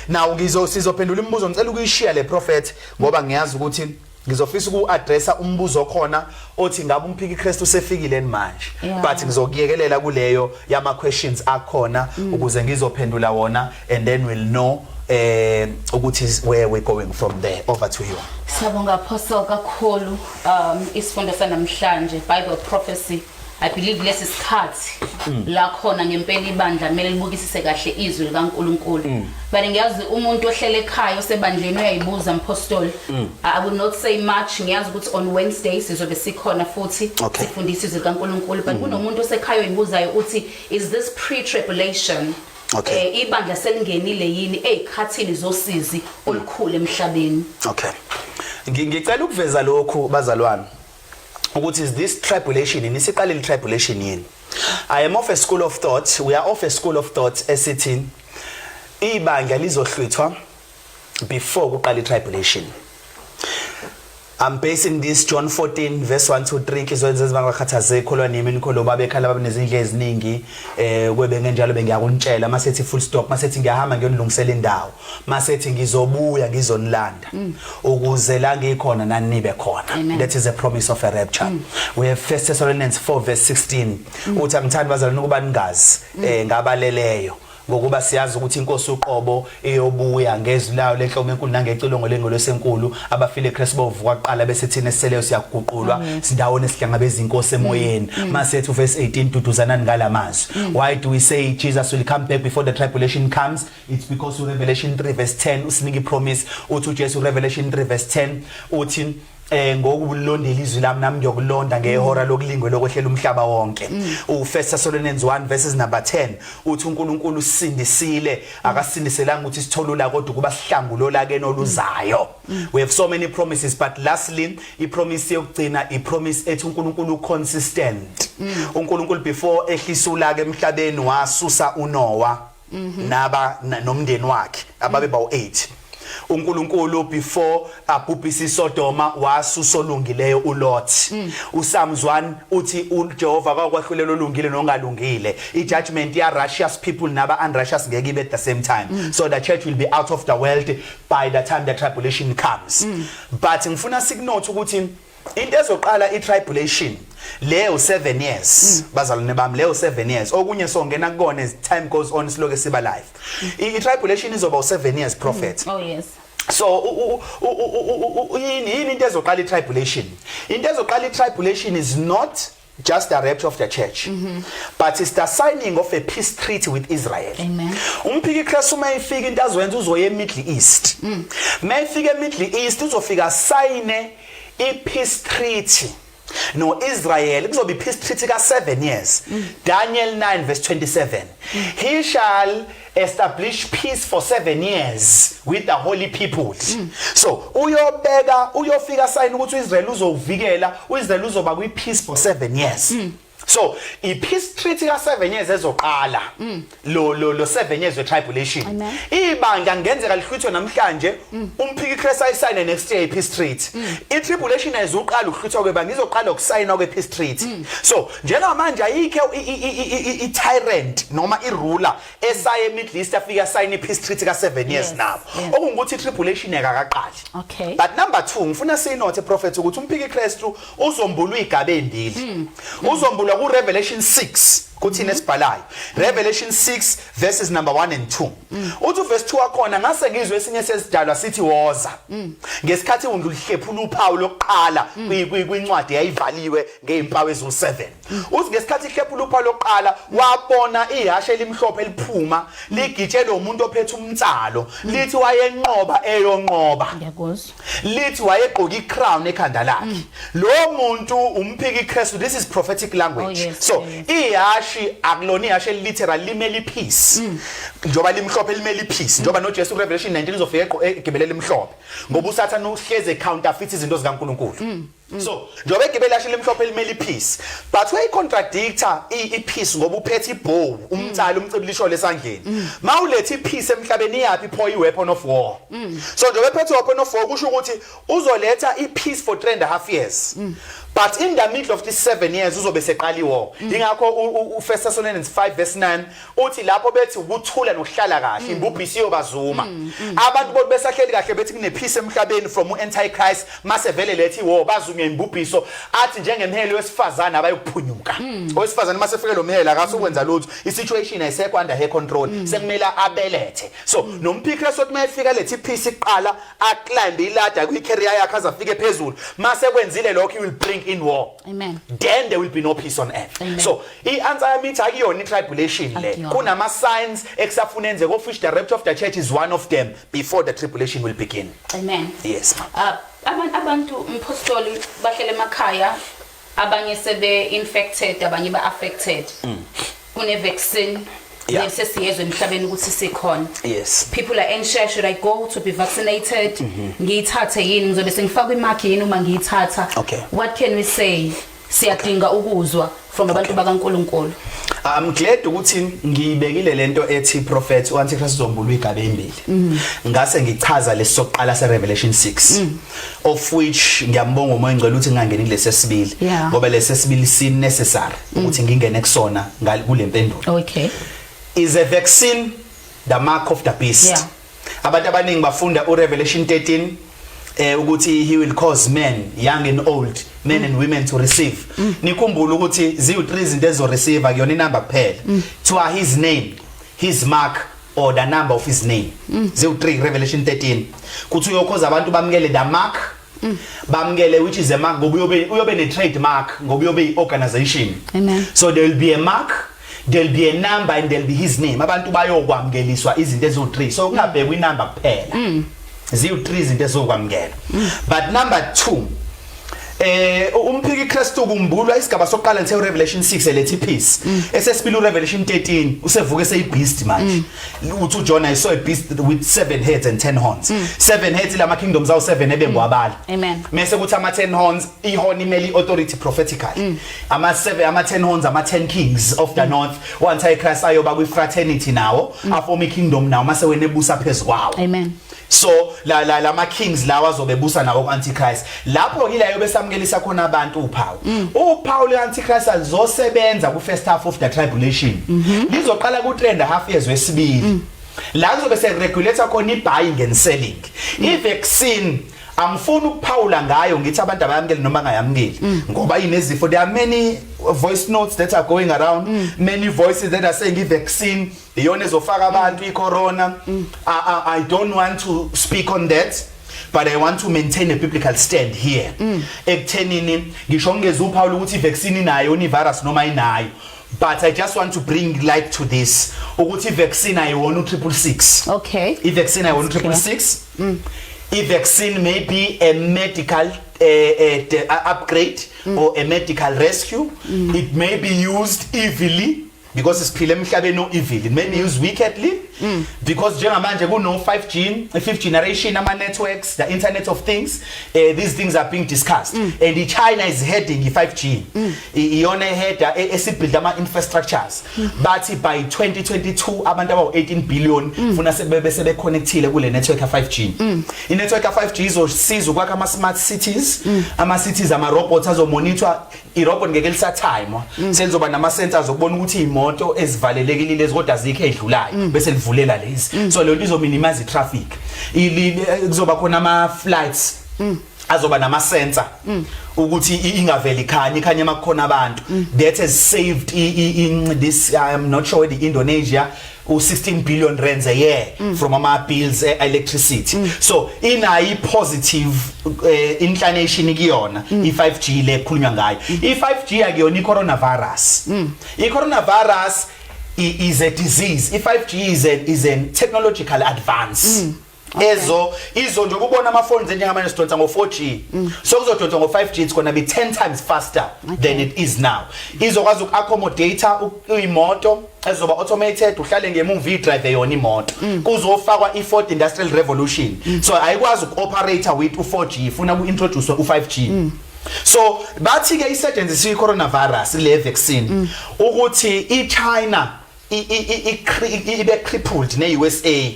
Now sizophendula imibuzo ngicela ukuyishiya le prophet ngoba ngiyazi ukuthi ngizofisa uku-addressa umbuzo khona othi ngabe umphiki Kristu sefikile manje but ngizokuyekelela kuleyo yama questions akhona ukuze ngizophendula wona and then we'll know ukuthi where we're going from there. Over to you. Siyabonga Apostle kakhulu isifundo sanamhlanje Bible prophecy. I believe lesi sikhathi la khona ngempela ibandla kumele libukisise kahle izwi likaNkulunkulu. But ngiyazi umuntu ohlele ekhaya osebandleni uyayibuza Apostle. I will not say much. Ngiyazi ukuthi on Wednesdays sizobe sikhona futhi sifundisa izwi likaNkulunkulu. But kunomuntu osekhaya oyibuzayo uthi is this pre-tribulation? Ibandla selingenile yini ezikhathini zosizi olukhulu emhlabeni? Okay. Ngicela ukuveza lokho bazalwane. Ukuthi is this tribulation inisiqalile tribulation yini? I am of a school of thought, we are of a school of thought esithi ibandla lizohlwithwa before kuqala tribulation. I'm basing this John 14 verse 1 to 3 izwenze ezibangakhathaze kholwa nimi nikholo babekhala babenezindle eziningi kwebe ngenjalo bengiyakuntshela masethi full stop masethi ngiyahamba ngiyonilungisela indawo masethi ngizobuya ngizonilanda ukuze la ngikhona nani nibe khona. That is a promise of a rapture. We have 1 Thessalonians 4 verse 16 uthi angithandi bazalwane ukuba ningazi ngabaleleyo ngokuba siyazi ukuthi inkosi uqobo eyobuya ngezwi layo lenhlobo enkulu nangecilongo lengolo lesenkulu abafile eChrist bovuka qala bese thina siseleyo siyaguqulwa sindawone sihlangabeza inkosi emoyeni masethu verse 18 duduzanani ngalamazwi. Why do we say Jesus will come back before the tribulation comes? It's because Revelation 3 verse 10 usinike promise uthi uJesu Revelation 3 verse 10 uthi ngokulondela izwi lami nami ngiyokulonda ngehora lokulingwe lokwehlela umhlaba wonke. U1 Thessalonians 1 verses number 10 uthi uNkulunkulu usindisile akasindiselanga ukuthi sitholula kodwa kuba sihlangulola ke noluzayo. We have so many promises but lastly ipromise yokugcina ipromise ethi uNkulunkulu consistent. uNkulunkulu before ehlisula ke emhlabeni wasusa uNoah naba nomndeni wakhe ababe bawu8. uNkulunkulu before abhubhisa iSodoma wasusolungileyo uLot. uPsalms 1 uthi uJehova akwahlulelo olungile nongalungile. iJudgment ya righteous people naba unrighteous ngeke ibe at the same time. So the church will be out of the world by the time the tribulation comes. But ngifuna siknote ukuthi into ezoqala itribulation leyo 7 years bazalwane bami leyo 7 years okunye songena kukona as time goes on siloke siba live. itribulation is about 7 years prophet. Oh yes. So yini into ezoqala itribulation? Into ezoqala itribulation is not just the rapture of the church, but it's the signing of a peace treaty with Israel. Amen. Umphiki Kristu mayifika into azwenza uzoya eMiddle East. Mayifika eMiddle East uzofika sign i-peace treaty no Israel kuzobe peace treaty ka 7 years. Daniel 9 verse 27. He shall establish peace for 7 years with the holy people. So uyofika sign ukuthi uIsrael uzovikela uIsrael uzoba kwi peace for 7 years. So i-peace treaty ka 7 years ezoqala lo 7 years we tribulation. Ibandla ngenzeka lihlwithwe namhlanje umphiki Kristu ayisayine next year i-peace treaty. I-tribulation ezoqala ukuhlwithwa kwebandla izoqala ukusayina kwe-peace treaty. So njengamanje ayikho i-tyrant noma i-ruler esaye eMiddle East afika sign i-peace treaty ka 7 years now. Okungukuthi i-tribulation ekakaqali. Okay. But number 2 ngifuna siyinote prophet ukuthi umphiki Kristu uzombulwa igaba embili. Uzombulwa ku Revelation 6 kuthina esibhalayo. Revelation 6 verses number 1 and 2. Uthi verse 2 akhona ngase ngizwe esinye sesidalwa sithi woza. Ngesikhathi undluhlephula uphawu lokuqala kwincwadi yayivaliwe ngeimpawu ezu7. Uthi ngesikhathi ihlephula uphawu lokuqala wabona ihashe elimhlophe liphuma ligitshela umuntu ophethe umntsalo lithi wayenqoba eyonqoba. Ngiyakuzwa. Lithi wayegqoka icrown ekhanda lakhe. Lo muntu umphiki Kristu. This is prophetic language. So ihashe akulona ihashe literal limeli peace. Njoba limhlophe limeli peace. Njoba no Jesu Revelation 19 uzofika egibelele limhlophe. Ngoba uSathane uhleze counterfeit izinto zikaNkulunkulu. So njobe igibele yashile emhlophe elimele ipeace but we contradictor ipeace ngoba uphethe ibow umcala umcibilisho lesandleni mawulethe ipeace emhlabeni yapi pho iweapon of war so njobe phethe weapon of war kusho ukuthi uzoletha ipeace for 3.5 years but in the middle of these 7 years uzobe seqali war ingakho u1 Thessalonians 5:9 uthi lapho bethi ukuthula nokuhlala kahle imbubhisi yobazuma abantu bonke besahleli kahle bethi kune peace emhlabeni from antichrist mase vele lethi war bazume imbubhiso athi njengemhelo wesifazana abayokuphunyuka owesifazana mase fike lo mhelo akasukwenza lutho isituation ayisekho under her control sekumela abelethe so nomphikira sothi mayefika lethi peace iqala aclimbe iladder kwi-career yakhe azafike phezulu mase kwenzile lokho he will bring in war. Amen. Then there will be no peace on earth. Amen. So, I-answer yami ithi akuyona i-tribulation le. Kunama signs ekusafunenze of which the rapture of the church is one of them before the tribulation will begin. Amen. Yes. Abantu mpostoli bahlele emakhaya abanye sebe infected abanye ba affected. Kune vaccine nesesiyezwe emhlabeni ukuthi sikhona. Yes. People are anxious, should I go to be vaccinated? Ngiyithathe yini ngizobe sengifaka imark yini uma ngiyithatha? Okay. What can we say? Siyadinga ukuzwa from abantu bakaNkulunkulu. I'm glad ukuthi ngiyibekile lento ethi prophet uAntichrist uzombulwa igabe embili. Ngase ngichaza lesoqala seRevelation 6 of which ngiyambonga umoya ngicela ukuthi ngingangeni kulesesibili ngoba lesesibili si necessary ukuthi ngingene kusona kule mpendulo. Okay. Is a vaccine the mark of the beast. Abantu abaningi bafunda uRevelation 13 ukuthi he will cause men young and old men and women to receive. Nikhumbula ukuthi ziwu3 izinto ezo receive akuyona inamba kuphela. To his name, his mark or the number of his name. Ziwu3 Revelation 13. Kuthi uyokhoza abantu bamukele the mark bamukele which is a mark ngoba uyobe ne trademark ngoba uyobe iorganization. Amen. So there will be a mark, there'll be a number and there'll be his name. Abantu bayokwamukeliswa izinto ezo3. So kungabhekwa inamba kuphela. Ziwu3 izinto ezokwamukela. But number 2 umphiki Kristu kumbulwa isigaba sokuqala nje Revelation 6 elethi peace. Esesibili Revelation 13 usevuke seyibeast manje. Uthi uJohn I saw a beast with 7 heads and 10 horns. 7 heads lama kingdoms awu 7 ebengwabala. Amen. Mase kuthi ama 10 horns ihorn imeli authority prophetically. Ama 10 horns ama 10 kings of the north. Antichrist ayoba kwi fraternity nawo afoma ikingdom nawo mase wena ebusa phezukwawo. Amen. So lama kings lawa azobebusa nawo antichrist lapho yilayo besamukelisa khona abantu uphawu leantichrist alizosebenza ku first half of the tribulation lizoqala ku 3.5 years wesibili la kuzobe se regulator khona i-buying and selling i-vaccine angifuni ukuphawula ngayo ngithi abantu abayamukeli noma ngayamukeli ngoba inezifo there are many voice notes that are going around many voices that are saying i-vaccine iyona ezofaka abantu i-corona. I don't want to speak on that but I want to maintain a biblical stand here ekuthenini ngisho ngeze uPaul ukuthi i-vaccine inayo ni-virus noma inayo but I just want to bring light to this ukuthi i-vaccine ayiwona u666. Okay. I-vaccine ayiwona u666. I-vaccine may be a medical upgrade or a medical rescue. It may be used evilly because siphila emhlabeni no evil. It may be used wickedly because njengamanje kuno 5G, 5th generation ama networks, the internet of things, these things are being discussed and China is heading i5G. Iyona header esibuild ama infrastructures but by 2022 abantu aba 18 billion funa sebe connectile kule network ka5G. I network ka5G izosiza ukwakha ama smart cities, ama cities ama robots azomonitor irobot ngeke lisatime senzoba nama sensors okubona ukuthi imoto ezivalelekile kodwa azikho edlulayo bese livulela lezi so lento izo minimize traffic kuzoba khona ama flights azoba nama sensor ukuthi ingaveli ikhanya makukhona abantu that has saved in this I am not sure the Indonesia 16 billion rands a year from ama bills electricity so inayi positive inclination kuyona i5G le khulunywa ngayo i5G akuyona i-coronavirus i-coronavirus is a disease i5G is a technological advance izo nje ukubona ama phones njengamanje sidonsa ngo4G so kuzodonsa ngo5G it's going to be 10 times faster than it is now izokwazi ukuaccommodate imoto ezoba automated uhlale ngemuva idrive yona imoto kuzofakwa i4th industrial revolution so ayikwazi ukuoperate with u4G ifuna ukuintroduce u5G So bathi ke isetshenziswa i-coronavirus le vaccine ukuthi i-China ibe crippled ne-USA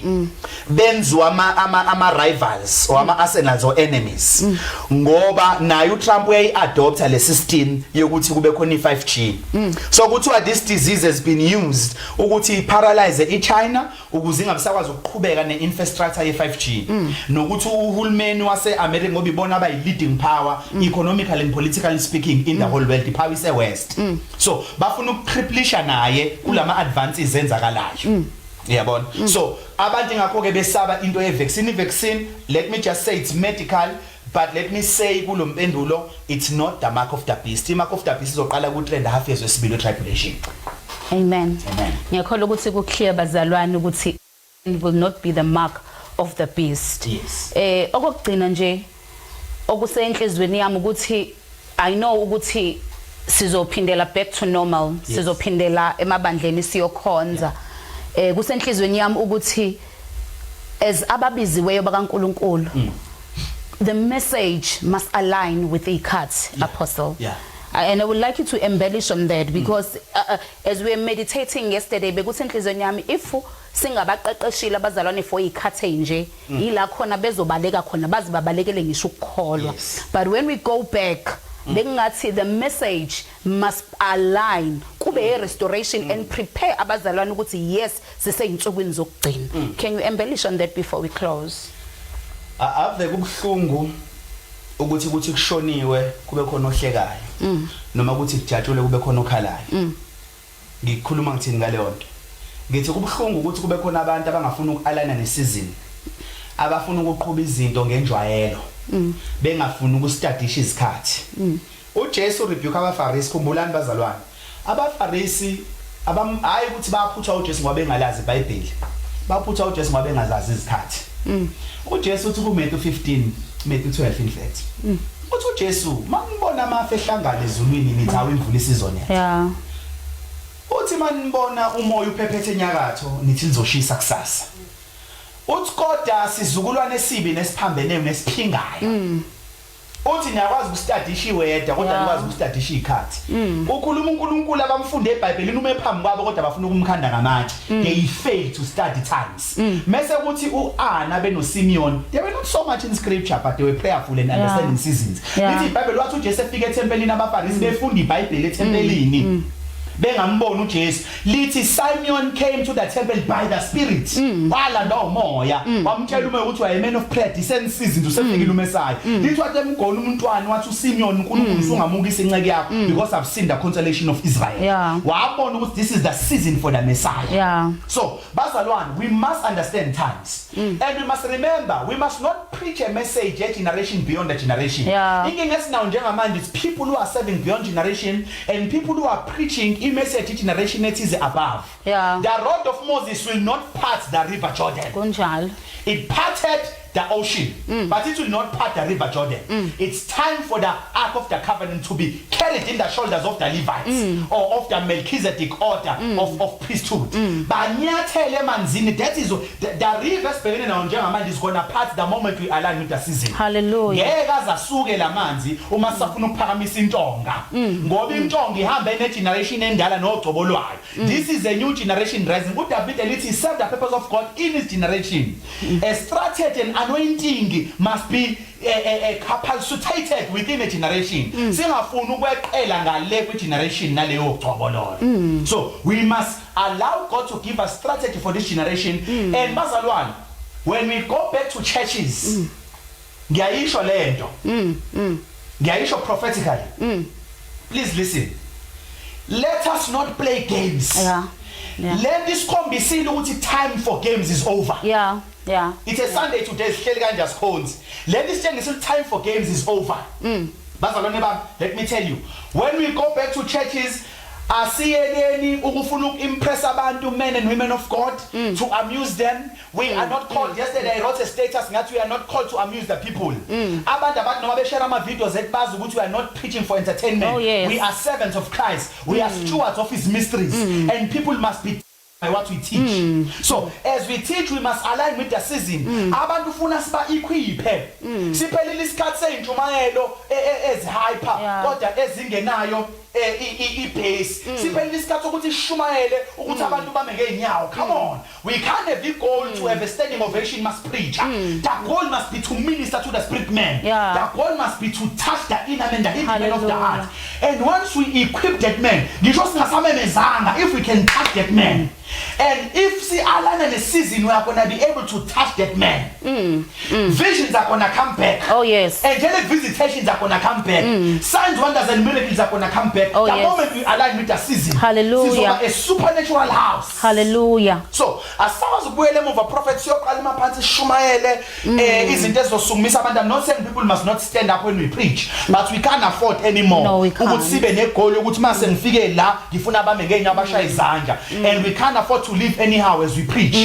benziwa ama rivals or ama arsenals or enemies ngoba nayo uTrump uyayi-adopta le system yokuthi kube khona i-5G so kuthiwa this disease has been used ukuthi paralyze i-China ukuze ingabisakwazi ukuqhubeka ne-infrastructure ye-5G nokuthi uhulumeni wase-America ngoba ibona abayi-leading power economically and politically speaking in the whole world ipower ise-west so bafuna ukucripplisha naye kulama advances izenzakalayo yabona so abantu ngakho ke besaba into ye-vaccine let me just say it's medical but let me say kulompendulo it's not the mark of the beast the mark of the beast izoqala ku-3.5 years wesibili tribulation amen ngiyakholwa ukuthi ku-clear bazalwane ukuthi it will not be the mark of the beast yes okugcina nje okusenhlizweni yami ukuthi I know ukuthi sizophindela back to normal sizophindela emabandleni siyokhonza kusenhlizweni yami ukuthi as ababiziweyo bakaNkuluNkulu the message must align with the cuts apostle and I would like you to embellish on that because as we were meditating yesterday bekusenhlizweni yami if singabaqeqeshile abazalwane for ikhathe nje ila khona bezobaleka khona bazibabalekele ngisho ukukholwa but when we go back bengathi the message must align kube restoration and prepare abazalwane ukuthi yes siseyinsukwini zokugcina can you embellish on that before we close ave kubuhlungu ukuthi kushoniwe kube khona ohlekayo noma ukuthi kujatshule kube khona okhalayo ngikhuluma ngithini ngale nto ngithi kubuhlungu ukuthi kube khona abantu abangafuna ukualana nesizini abafuna ukuqhuba izinto ngenjwayelo bengafuna ukustadisha izikhathi uJesu rebuke abaFarisi kumbulani bazalwane abaFarisi hayi ukuthi baphutha uJesu ngoba bengalazi iBhayibheli baphutha uJesu ngoba bengazazi izikhathi uJesu uthi kuMatthew 15 Matthew 12 in fact uthi uJesu manibona amafa ehlangana ezulwini nithi awimvula isizoni uthi manibona umoya uphephethe enyakatho nithi lizoshisa kusasa uthi kodwa sizukulwane esibi nesiphambene nesiphingayo uthi niyakwazi ukustadisha iweda kodwa nikwazi ukustadisha ikhathi ukhuluma uNkulunkulu abamfunde eBhayibhelini uma ephambi kwabo kodwa bafuna ukumkhanda ngamatshe they fail to study times mase kuthi uAnna benoSimeon they were not so much in scripture but they were prayerful and understanding seasons lithi iBhayibheli wathi uJesu efika ethempelini abaFarisi befunda iBhayibheli ethempelini bengambona uJesu lithi Simeon came to the temple by the spirit walanda umoya wamtshela umoya ukuthi waye man of prayer descend season usefikile uMessiah lithi wathi emgona umntwana wathi uSimeon uNkulunkulu usungamukisa inceke yakho because I've seen the consolation of Israel wabona ukuthi this is the season for the Messiah so bazalwane we must understand times and we must remember we must not preach a message a generation beyond the generation inkinga esinayo njengamanje it's people who are serving beyond generation and people who are preaching message generation that is above the rod of Moses will not part the river Jordan kunjalo it parted the ocean but it will not part the river Jordan it's time for the ark of the covenant to be carried in the shoulders of the Levites or of the Melchizedek order of priesthood banyathele emanzini that is the river sibhekene nayo njengamanje is going to part the moment we align with the season hallelujah ngeke azasuke lamanzi uma sifuna ukuphakamisa intonga ngoba intonga ihamba ene generation endala nogcobolwayo this is a new generation rising uDavid elithi serve the purpose of God in his generation a strategy and anointing must be capacitated within a generation singafuna ukweqela ngale kwi generation naleyo gcobololo so we must allow God to give us strategy for this generation and bazalwane when we go back to churches ngiyayisho lento ngiyayisho prophetically please listen let us not play games let this khombisile ukuthi time for games is over it's a Sunday today sihleli kanje asikhonzi let this time for games is over bazalwane bami let me tell you when we go back to churches asiyekeni ukufuna ukimpress abantu men and women of God to amuse them we are not called yesterday I wrote a status ngathi we are not called to amuse the people abantu abathi noma beshare ama videos ebazi ukuthi we are not preaching for entertainment we are servants of Christ we are stewards of his mysteries and people must be what we teach. So as we teach, we must align with the season. Abantu funa siba equipe. Siphelile isikhathi seyintshumayelo ezihyper kodwa ezingenayo i-pace. Siphelile isikhathi ukuthi ishumayele ukuthi abantu bame ngeenyawo. Come on. We can't have the goal to have a standing ovation must preach. The goal must be to minister to the spirit man. The goal must be to touch the inner man, the inner man of the heart. And once we equip that man, if we can touch that man, and if the align in a season, we are going to be able to touch that man. Visions are going to come back. Oh yes. Angelic visitations are going to come back. Signs, wonders, and miracles are going to come back. Oh, the yes. moment we align with the season, Hallelujah. This is a supernatural house. Hallelujah. So, as far as we are a prophet, I'm not saying people must not stand up when we preach, but we can't afford anymore. No, we can't. And we can't afford to live anyhow as we preach.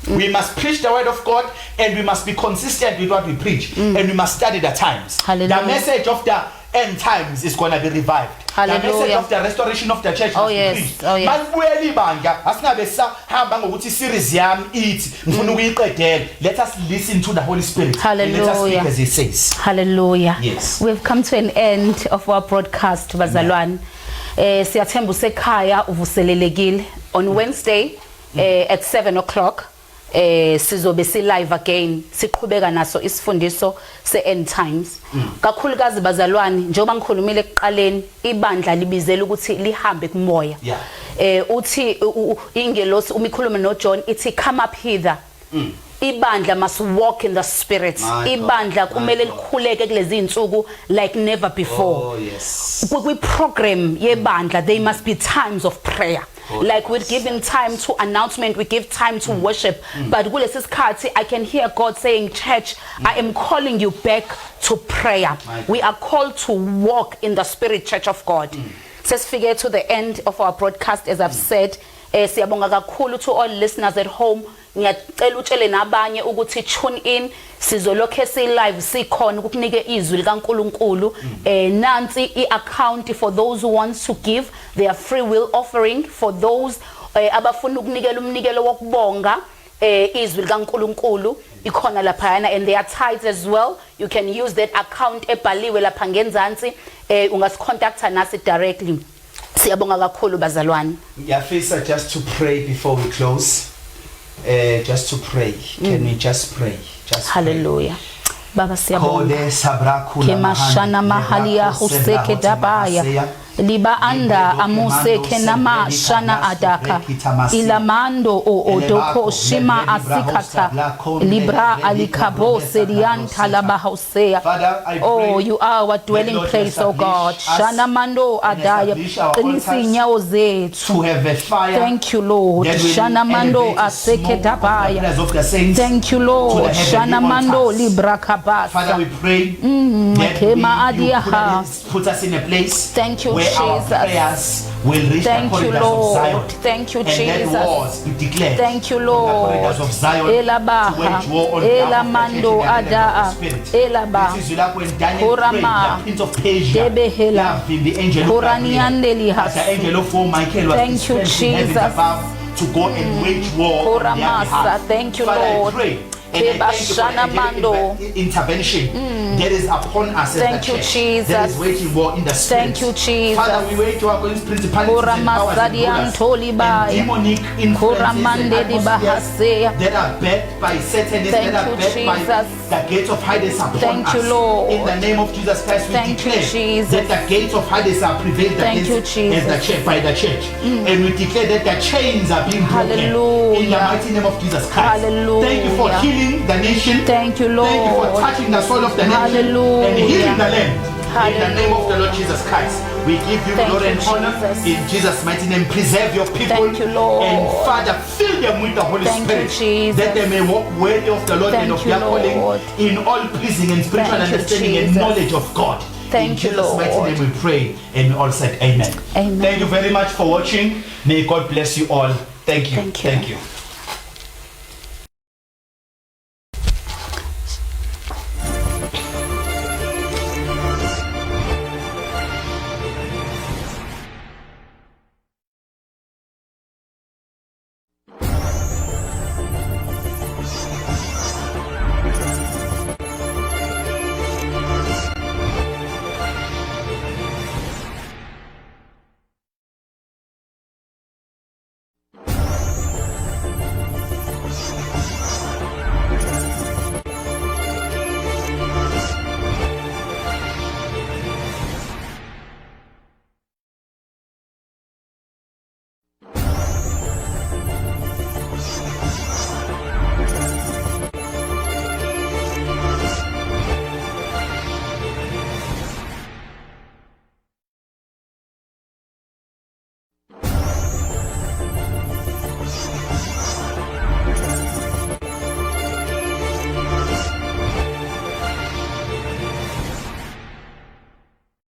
We must preach the word of God, and we must be consistent with what we preach, and we must study the times. Hallelujah. The message of the end times is going to be revived. Hallelujah. The message of the restoration of the church must be preached. Oh yes. Let us listen to the Holy Spirit. Hallelujah. And let us speak as He says. Hallelujah. Yes. We've come to an end of our broadcast, bazalwane. Siyathemba usekhaya uvuselelekile. On Wednesday at 7 o'clock sizobe si live again siqhubeka naso isifundiso se end times. Kakhulukazi bazalwane njengoba ngikhulumile ekuqaleni ibandla libizela ukuthi lihambe kumoya. Uthi ingelosi umikhulumo no John ithi come up hither. Ibandla must walk in the spirit. Ibandla kumele likhuleke kulezi insuku like never before. Oh yes. We program yebandla, there must be times of prayer. Like we're giving time to announcement, we give time to worship. But kulesi sikhathi I can hear God saying, church, I am calling you back to prayer. We are called to walk in the spirit, church of God. Sesifike to the end of our broadcast, as I've said. Siyabonga kakhulu to all listeners at home. Ngiyacela utshele nabanye ukuthi tune in sizolokhe si live sikhona ukukunike izwi likaNkuluNkulu. Nansi i-account for those who want to give their free will offering, for those abafuna ukunikela umnikelo wokubonga izwi likaNkuluNkulu ikhona laphayana, and their tithes as well. You can use that account ebhaliwe lapha ngenzansi. Ungasicontacta nasi directly. Siyabonga kakhulu bazalwane. Yafisa, just to pray before we close. Just to pray. Can we just pray? Just Hallelujah. Baba siyabonga. Kole Kemashana mahalia huseke dabaya. Liba anda amuse kenama shana adaka ilamando o odoko shima asikata libra alikabo serian talaba hosea. Oh, you are our dwelling place, oh God. Shana mando adaya inisi nyawo zetu. Thank you, Lord. Shana mando aseke dabaya. Thank you, Lord. Shana mando libra kabasa. Father, we pray that you put us in a place. Thank you, where our Jesus. prayers will reach Thank the you, corridors of Lord. Zion. Thank you, And Jesus. let wars be declared. Thank you, in Lord. the corridors of Zion, to wage war on behalf of the church and the spirit. This is like when Daniel prayed, the prince of Persia, loved him, the angel of Gabriel, as the angel of Michael was Thank you, dispensed in heaven Jesus. above to go and wage war on their behalf. Thank you, Father, Lord. I pray. And I thank you for the angelic intervention that is upon us as Thank the you, church. Jesus. That is waging war in the spirit. Thank you, Jesus. Father, we wage war against principalities and powers and rulers and demonic influences and atmospheres that are backed by Satan, that are backed by the gates of Hades upon us. Lord. In the name of Jesus Christ, we declare that the gates of Hades are prevailed against as the church, by the church. And we declare that the chains are being broken in the mighty name of Jesus Christ. Thank you for healing the nation. Thank you, Lord. Thank you for touching the soul of the nation and healing the land. In the name of the Lord Jesus Christ, we give you glory and honor. In Jesus' mighty name, preserve your people. Thank you, Lord. And Father, fill them with the Holy Spirit, that they may walk worthy of the Lord and of their calling in all pleasing and spiritual understanding and knowledge of God. In Jesus' mighty name we pray, and we all said amen. Amen. Thank you very much for watching. May God bless you all. Thank you. Thank you. Thank you.